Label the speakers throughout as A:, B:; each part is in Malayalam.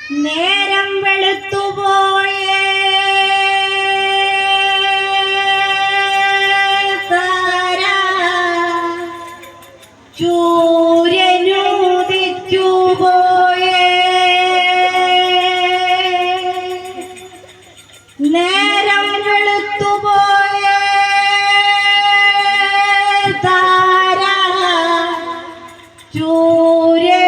A: നേരം വെളുത്തുപോയേ സൂര്യനുദിച്ചുപോയേ നേരം വെളുത്തുപോയേ താര സൂര്യനുദിച്ചുപോയേ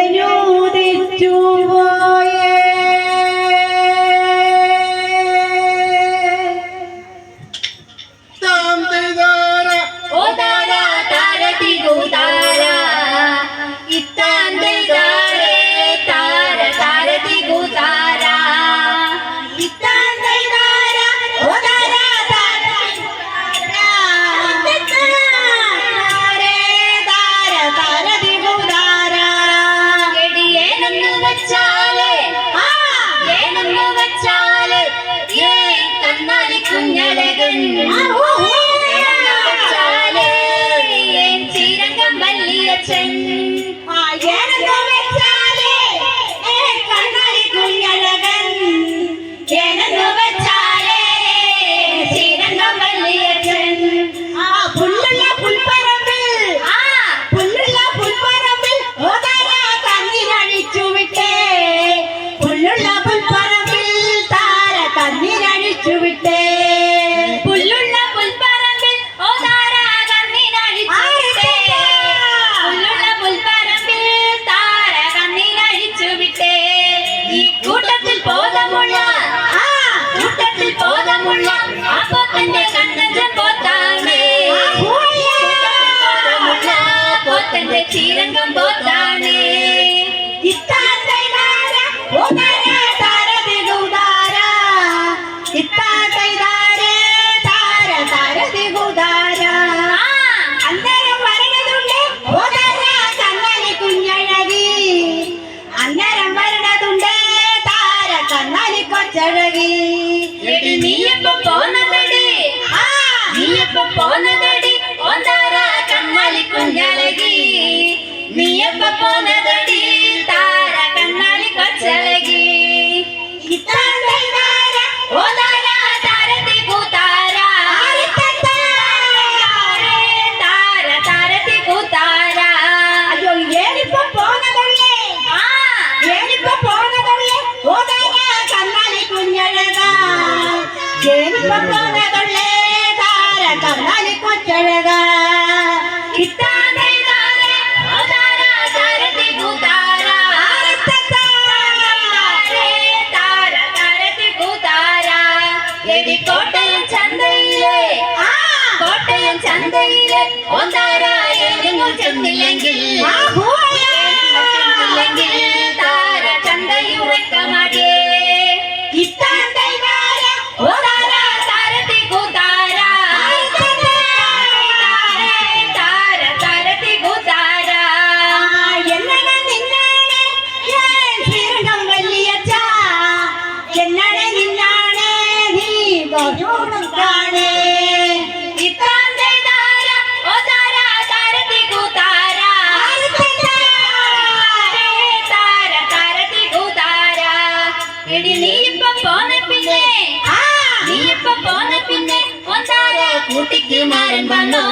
B: ചീരങ്കം പോത്താനേ
A: അന്നേരം വരണതുണ്ട് കണ്ണാലി കുഞ്ഞഴകി അന്നേരം വരണതുണ്ട് താര കണ്ണാലി കൊച്ചഴകി
B: നീയപ്പം പോന്നതടി നീയപ്പം പോന്നതടി ഓന്താര കണ്ണാലി കുഞ്ഞഴകി നീയപ്പം പോന്നതടി താര കണ്ണാലി കൊച്ചഴകി കോട്ടയം ചന്തയിലെ ഓന്താരായെങ്ങും ചെന്നില്ലെങ്കിൽ താര ചന്തയുറക്കമാടിയേ കുട്ടിക്ക് മാരൻ വന്നു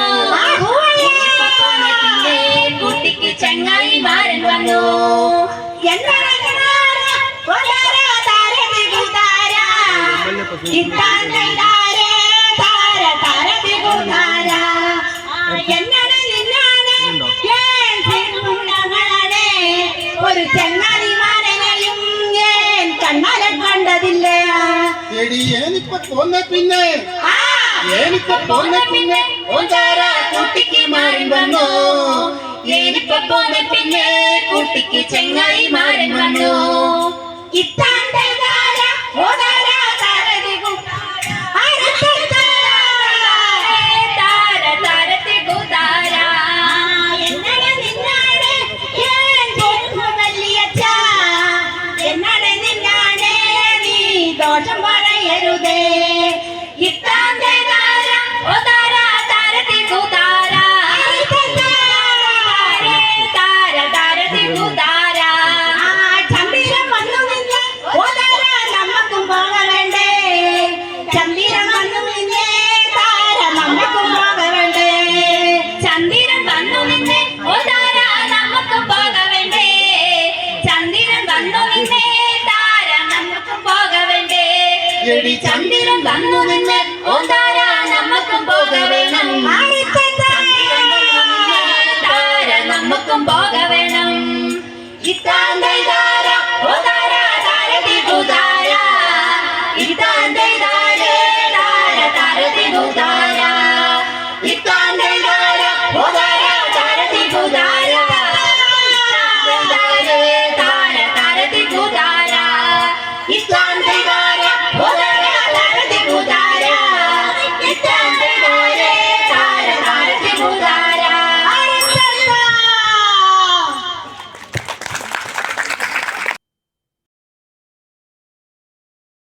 B: കുട്ടിക്ക് ചങ്ങായി മാരൻ വന്നു
A: ഒരു ചങ്ങാതിമാരെയും കണ്ണാലെ കണ്ടതില്ല
B: പോന്ന പിന്നെ ഓന്താര കുട്ടിക്ക് മാരൻ വന്നു പിന്നെ കുട്ടിക്ക് ചങ്ങായി മാരൻ വന്നു
A: ദോഷം പറയരുതേ ചന്ദ്രൻ വന്നു
B: എടി ചന്ദ്രൻ വന്നു നിന്ന് ഓന്താര നമുക്കും പോക വേണം
A: ആയിത്തത്താ.
B: താര നമുക്കും പോക വേണം